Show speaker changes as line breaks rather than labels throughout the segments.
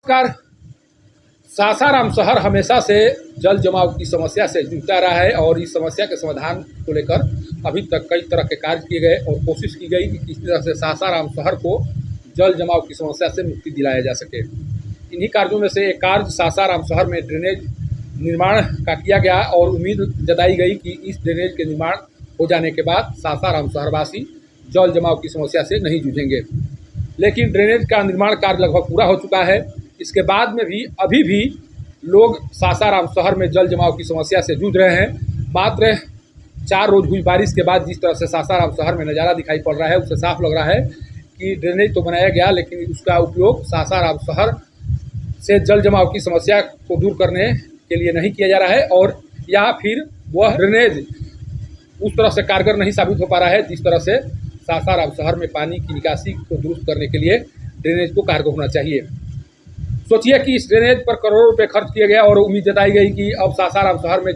नमस्कार। सासाराम शहर हमेशा से जल जमाव की समस्या से जूझता रहा है और इस समस्या के समाधान को लेकर अभी तक कई तरह के कार्य किए गए और कोशिश की गई कि किस तरह से सासाराम शहर को जल जमाव की समस्या से मुक्ति दिलाया जा सके। इन्हीं कार्यों में से एक कार्य सासाराम शहर में ड्रेनेज निर्माण का किया गया और उम्मीद जताई गई कि इस ड्रेनेज के निर्माण हो जाने के बाद सासाराम शहरवासी जल जमाव की समस्या से नहीं जूझेंगे। लेकिन ड्रेनेज का निर्माण कार्य लगभग पूरा हो चुका है। इसके बाद में भी अभी भी लोग सासाराम शहर में जल जमाव की समस्या से जूझ रहे हैं। मात्र 4 रोज हुई बारिश के बाद जिस तरह से सासाराम शहर में नज़ारा दिखाई पड़ रहा है उससे साफ लग रहा है कि ड्रेनेज तो बनाया गया लेकिन उसका उपयोग सासाराम शहर से जल जमाव की समस्या को दूर करने के लिए नहीं किया जा रहा है और या फिर वह ड्रेनेज उस तरह से कारगर नहीं साबित हो पा रहा है जिस तरह से सासाराम शहर में पानी की निकासी को दुरुस्त करने के लिए ड्रेनेज को कारगर होना चाहिए। सोचिए कि इस ड्रेनेज पर करोड़ों रुपए खर्च किए गए और उम्मीद जताई गई कि अब सासाराम शहर में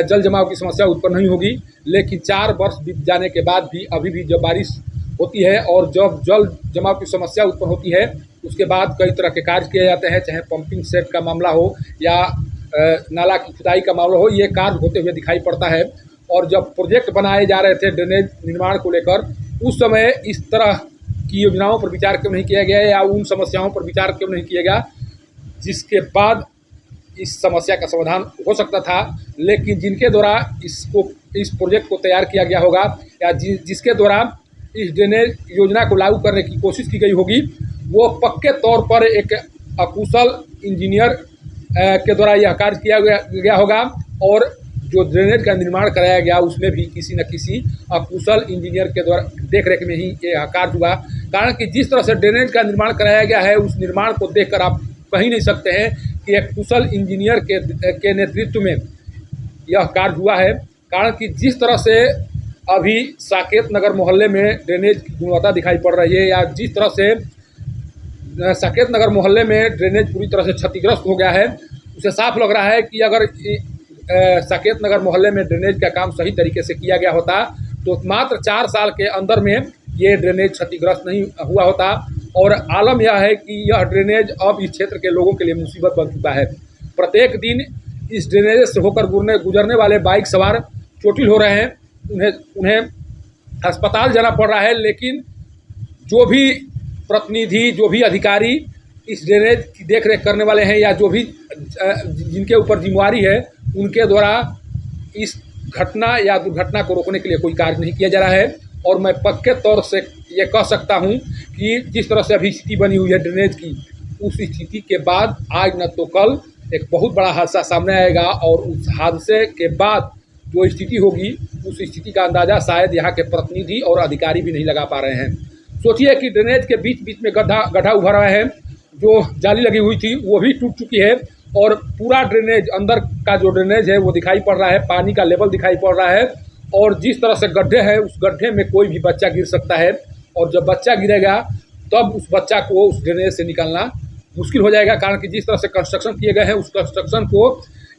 जल जमाव की समस्या उत्पन्न नहीं होगी। लेकिन 4 वर्ष बीत जाने के बाद भी अभी भी जब बारिश होती है और जब जल जमाव की समस्या उत्पन्न होती है उसके बाद कई तरह के कार्य किए जाते हैं, चाहे पंपिंग सेट का मामला हो या नाला की खुदाई का मामला हो, ये कार्य होते हुए दिखाई पड़ता है। और जब प्रोजेक्ट बनाए जा रहे थे ड्रेनेज निर्माण को लेकर उस समय इस तरह की योजनाओं पर विचार क्यों नहीं किया गया या उन समस्याओं पर विचार क्यों नहीं किया गया जिसके बाद इस समस्या का समाधान हो सकता था। लेकिन जिनके द्वारा इस प्रोजेक्ट को तैयार किया गया होगा या जिसके द्वारा इस ड्रेनेज योजना को लागू करने की कोशिश की गई होगी वो पक्के तौर पर एक अकुशल इंजीनियर के द्वारा यह कार्य किया गया होगा और जो ड्रेनेज का निर्माण कराया गया उसमें भी किसी न किसी अकुशल इंजीनियर के द्वारा देखरेख में ही ये कार्य हुआ। कारण कि जिस तरह से ड्रेनेज का निर्माण कराया गया है उस निर्माण को देखकर आप कह नहीं सकते हैं कि एक कुशल इंजीनियर के नेतृत्व में यह कार्य हुआ है। कारण कि जिस तरह से अभी साकेत नगर मोहल्ले में ड्रेनेज की गुणवत्ता दिखाई पड़ रही है या जिस तरह से साकेत नगर मोहल्ले में ड्रेनेज पूरी तरह से क्षतिग्रस्त हो गया है उसे साफ लग रहा है कि अगर साकेत नगर मोहल्ले में ड्रेनेज का काम सही तरीके से किया गया होता तो मात्र 4 साल के अंदर में ये ड्रेनेज क्षतिग्रस्त नहीं हुआ होता। और आलम यह है कि यह ड्रेनेज अब इस क्षेत्र के लोगों के लिए मुसीबत बन चुका है। प्रत्येक दिन इस ड्रेनेज से होकर गुजरने वाले बाइक सवार चोटिल हो रहे हैं, उन्हें अस्पताल जाना पड़ रहा है। लेकिन जो भी प्रतिनिधि, जो भी अधिकारी इस ड्रेनेज की देखरेख करने वाले हैं या जो भी जिनके ऊपर जिम्मेवारी है उनके द्वारा इस घटना या दुर्घटना को रोकने के लिए कोई कार्य नहीं किया जा रहा है। और मैं पक्के तौर से ये कह सकता हूँ कि जिस तरह से अभी स्थिति बनी हुई है ड्रेनेज की, उस स्थिति के बाद आज न तो कल एक बहुत बड़ा हादसा सामने आएगा और उस हादसे के बाद जो स्थिति होगी उस स्थिति का अंदाज़ा शायद यहाँ के प्रतिनिधि और अधिकारी भी नहीं लगा पा रहे हैं। सोचिए कि ड्रेनेज के बीच बीच में गड्ढा उभर रहा है, जो जाली लगी हुई थी वो भी टूट चुकी है और पूरा ड्रेनेज, अंदर का जो ड्रेनेज है वो दिखाई पड़ रहा है, पानी का लेवल दिखाई पड़ रहा है। और जिस तरह से गड्ढे हैं उस गड्ढे में कोई भी बच्चा गिर सकता है और जब बच्चा गिरेगा तब उस बच्चा को उस ड्रेनेज से निकालना मुश्किल हो जाएगा। कारण कि जिस तरह से कंस्ट्रक्शन किए गए हैं उस कंस्ट्रक्शन को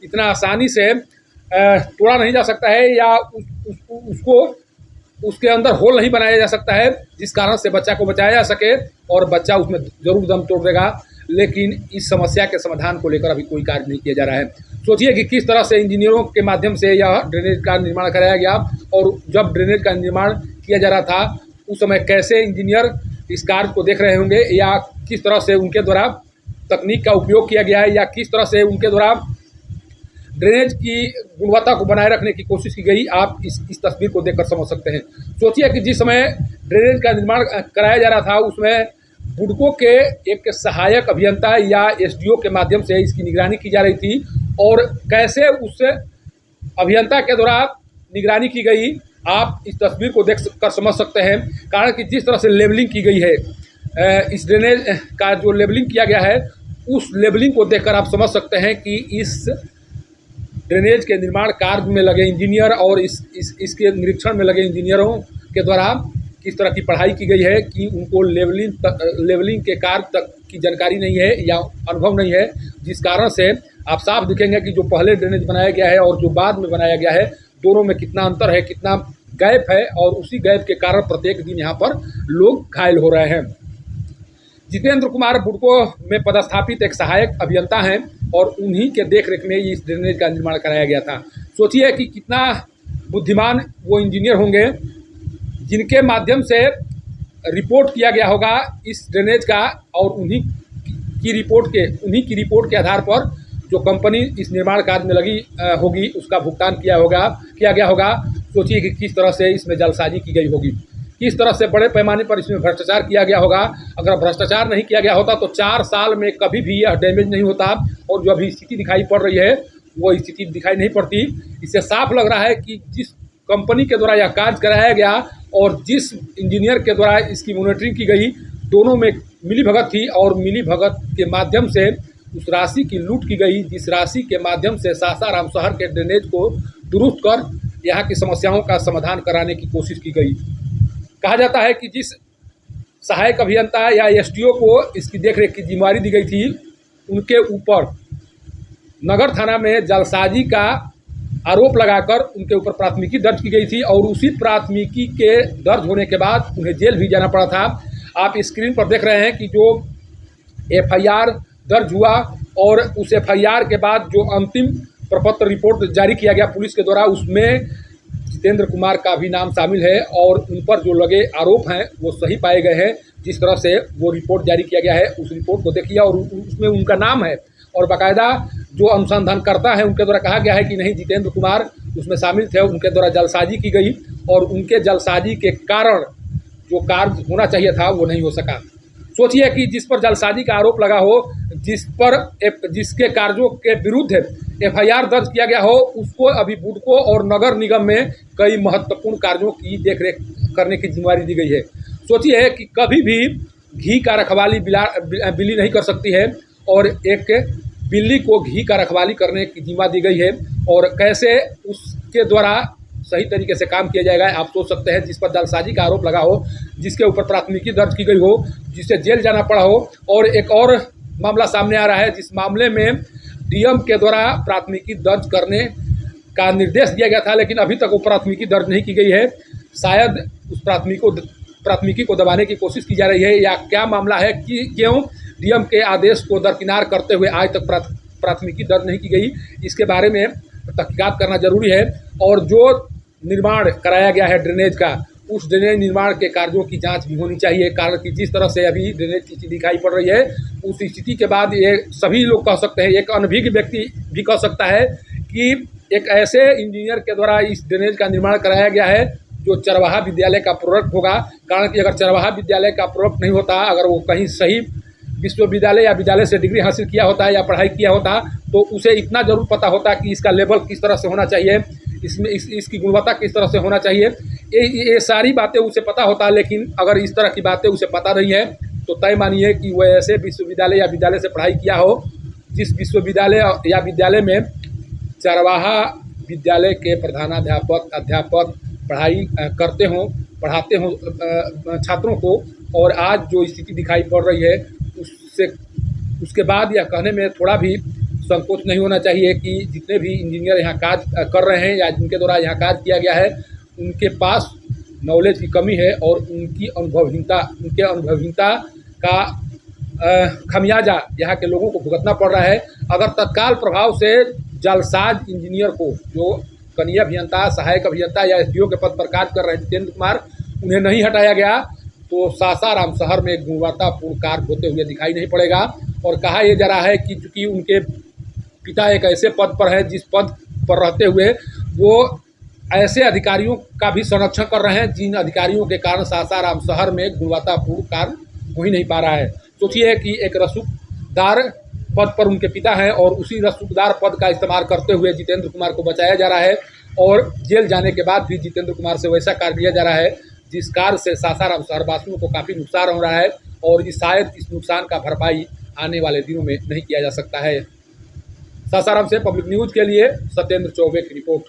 इतना आसानी से तोड़ा नहीं जा सकता है या उसको उसके अंदर होल नहीं बनाया जा सकता है जिस कारण से बच्चा को बचाया जा सके और बच्चा उसमें जरूर दम तोड़ देगा। लेकिन इस समस्या के समाधान को लेकर अभी कोई कार्य नहीं किया जा रहा है। सोचिए कि किस तरह से इंजीनियरों के माध्यम से यह ड्रेनेज का निर्माण कराया गया और जब ड्रेनेज का निर्माण किया जा रहा था उस समय कैसे इंजीनियर इस कार्य को देख रहे होंगे या किस तरह से उनके द्वारा तकनीक का उपयोग किया गया है या किस तरह से उनके द्वारा ड्रेनेज की गुणवत्ता को बनाए रखने की कोशिश की गई, आप इस तस्वीर को देखकर समझ सकते हैं। सोचिए कि जिस समय ड्रेनेज का निर्माण कराया जा रहा था उसमें बुडको के एक सहायक अभियंता या एसडीओ के माध्यम से इसकी निगरानी की जा रही थी और कैसे उस अभियंता के द्वारा निगरानी की गई आप इस तस्वीर को देख कर समझ सकते हैं। कारण कि जिस तरह से लेवलिंग की गई है, इस ड्रेनेज का जो लेवलिंग किया गया है उस लेवलिंग को देखकर आप समझ सकते हैं कि इस ड्रेनेज के निर्माण कार्य में लगे इंजीनियर और इसके निरीक्षण में लगे इंजीनियरों के द्वारा किस तरह की पढ़ाई की गई है कि उनको लेवलिंग के कार्य तक की जानकारी नहीं है या अनुभव नहीं है, जिस कारण से आप साफ दिखेंगे कि जो पहले ड्रेनेज बनाया गया है और जो बाद में बनाया गया है दोनों में कितना अंतर है, कितना गैप है और उसी गैप के कारण प्रत्येक दिन यहाँ पर लोग घायल हो रहे हैं। जितेंद्र कुमार बुडको में पदस्थापित एक सहायक अभियंता हैं और उन्हीं के देखरेख में इस ड्रेनेज का निर्माण कराया गया था। सोचिए कि कितना बुद्धिमान वो इंजीनियर होंगे जिनके माध्यम से रिपोर्ट किया गया होगा इस ड्रेनेज का, और उन्हीं की रिपोर्ट के आधार पर जो कंपनी इस निर्माण कार्य में लगी होगी उसका भुगतान किया गया होगा। सोचिए कि किस तरह से इसमें जालसाजी की गई होगी, किस तरह से बड़े पैमाने पर इसमें भ्रष्टाचार किया गया होगा। अगर भ्रष्टाचार नहीं किया गया होता तो 4 साल में कभी भी यह डैमेज नहीं होता, और जो अभी स्थिति दिखाई पड़ रही है वो स्थिति दिखाई नहीं पड़ती। इससे साफ लग रहा है कि जिस कंपनी के द्वारा यह कार्य कराया गया और जिस इंजीनियर के द्वारा इसकी मॉनिटरिंग की गई, दोनों में मिलीभगत थी, और मिलीभगत के माध्यम से उस राशि की लूट की गई जिस राशि के माध्यम से सासाराम शहर के ड्रेनेज को दुरुस्त कर यहाँ की समस्याओं का समाधान कराने की कोशिश की गई। कहा जाता है कि जिस सहायक अभियंता या एसडीओ को इसकी देखरेख की जिम्मेदारी दी गई थी, उनके ऊपर नगर थाना में जालसाजी का आरोप लगाकर उनके ऊपर प्राथमिकी दर्ज की गई थी, और उसी प्राथमिकी के दर्ज होने के बाद उन्हें जेल भी जाना पड़ा था। आप स्क्रीन पर देख रहे हैं कि जो एफआईआर दर्ज हुआ और उस एफआईआर के बाद जो अंतिम प्रपत्र रिपोर्ट जारी किया गया पुलिस के द्वारा, उसमें जितेंद्र कुमार का भी नाम शामिल है और उन पर जो लगे आरोप हैं वो सही पाए गए हैं। जिस तरह से वो रिपोर्ट जारी किया गया है उस रिपोर्ट को देखिए, और उसमें उनका नाम है, और बाकायदा जो अनुसंधानकर्ता है उनके द्वारा कहा गया है कि नहीं, जितेंद्र कुमार उसमें शामिल थे, उनके द्वारा जालसाजी की गई और उनके जालसाजी के कारण जो कार्य होना चाहिए था वो नहीं हो सका। सोचिए कि जिस पर जालसाजी का आरोप लगा हो, जिसके कार्यों के विरुद्ध एफआईआर दर्ज किया गया हो, उसको अभी बुडको और नगर निगम में कई महत्वपूर्ण कार्यों की देखरेख करने की जिम्मेदारी दी गई है। सोचिए कि कभी भी घी का रखवाली बिल्ली नहीं कर सकती है, और एक बिल्ली को घी का रखवाली करने की जिम्मेदारी दी गई है, और कैसे उसके द्वारा सही तरीके से काम किया जाएगा आप सोच सकते हैं। जिस पर जालसाजी का आरोप लगा हो, जिसके ऊपर प्राथमिकी दर्ज की गई हो, जिसे जेल जाना पड़ा हो, और एक और मामला सामने आ रहा है जिस मामले में डीएम के द्वारा प्राथमिकी दर्ज करने का निर्देश दिया गया था, लेकिन अभी तक वो प्राथमिकी दर्ज नहीं की गई है। शायद उस प्राथमिकी को दबाने की कोशिश की जा रही है, या क्या मामला है कि क्यों डीएम के आदेश को दरकिनार करते हुए आज तक प्राथमिकी दर्ज नहीं की गई, इसके बारे में तहकीकात करना जरूरी है। और जो निर्माण कराया गया है ड्रेनेज का, उस ड्रेनेज निर्माण के कार्यों की जांच भी होनी चाहिए। कारण कि जिस तरह से अभी ड्रेनेज की स्थिति दिखाई पड़ रही है, उस स्थिति के बाद ये सभी लोग कह सकते हैं, एक अनभिज्ञ व्यक्ति भी कह सकता है कि एक ऐसे इंजीनियर के द्वारा इस ड्रेनेज का निर्माण कराया गया है जो चरवाहा विद्यालय का प्रोडक्ट होगा। कारण कि अगर चरवाहा विद्यालय का प्रोडक्ट नहीं होता, अगर वो कहीं सही विश्वविद्यालय या विद्यालय से डिग्री हासिल किया होता है या पढ़ाई किया होता, तो उसे इतना जरूर पता होता कि इसका लेवल किस तरह से होना चाहिए, इसमें इसकी गुणवत्ता किस तरह से होना चाहिए, ये सारी बातें उसे पता होता। लेकिन अगर इस तरह की बातें उसे पता नहीं है तो तय मानिए कि वह ऐसे विश्वविद्यालय या विद्यालय से पढ़ाई किया हो जिस विश्वविद्यालय या विद्यालय में चरवाहा विद्यालय के अध्यापक पढ़ाई करते हों, पढ़ाते हों छात्रों को, और आज जो स्थिति दिखाई पड़ रही है उसके बाद यह कहने में थोड़ा भी संकोच नहीं होना चाहिए कि जितने भी इंजीनियर यहाँ कार्य कर रहे हैं या जिनके द्वारा यहाँ कार्य किया गया है, उनके पास नॉलेज की कमी है और उनके अनुभवहीनता का खमियाजा यहाँ के लोगों को भुगतना पड़ रहा है। अगर तत्काल प्रभाव से जालसाज इंजीनियर को, जो कनीय अभियंता, सहायक अभियंता या एसडीओ के पद पर कार्य कर रहे हैं जितेंद्र कुमार, उन्हें नहीं हटाया गया तो सासाराम शहर में गुणवत्तापूर्ण कार्य होते हुए दिखाई नहीं पड़ेगा। और कहा यह जा रहा है कि चूँकि उनके पिता एक ऐसे पद पर है जिस पद पर रहते हुए वो ऐसे अधिकारियों का भी संरक्षण कर रहे हैं जिन अधिकारियों के कारण सासाराम शहर में गुणवत्तापूर्ण कार्य हो ही नहीं पा रहा है। सोचिए कि एक रसूखदार पद पर उनके पिता हैं और उसी रसूखदार पद का इस्तेमाल करते हुए जितेंद्र कुमार को बचाया जा रहा है, और जेल जाने के बाद भी जितेंद्र कुमार से वैसा कार्य लिया जा रहा है जिस कार्य से सासाराम शहरवासियों को काफ़ी नुकसान हो रहा है, और शायद इस नुकसान का भरपाई आने वाले दिनों में नहीं किया जा सकता है। सासाराम से पब्लिक न्यूज़ के लिए सत्येंद्र चौबे की रिपोर्ट।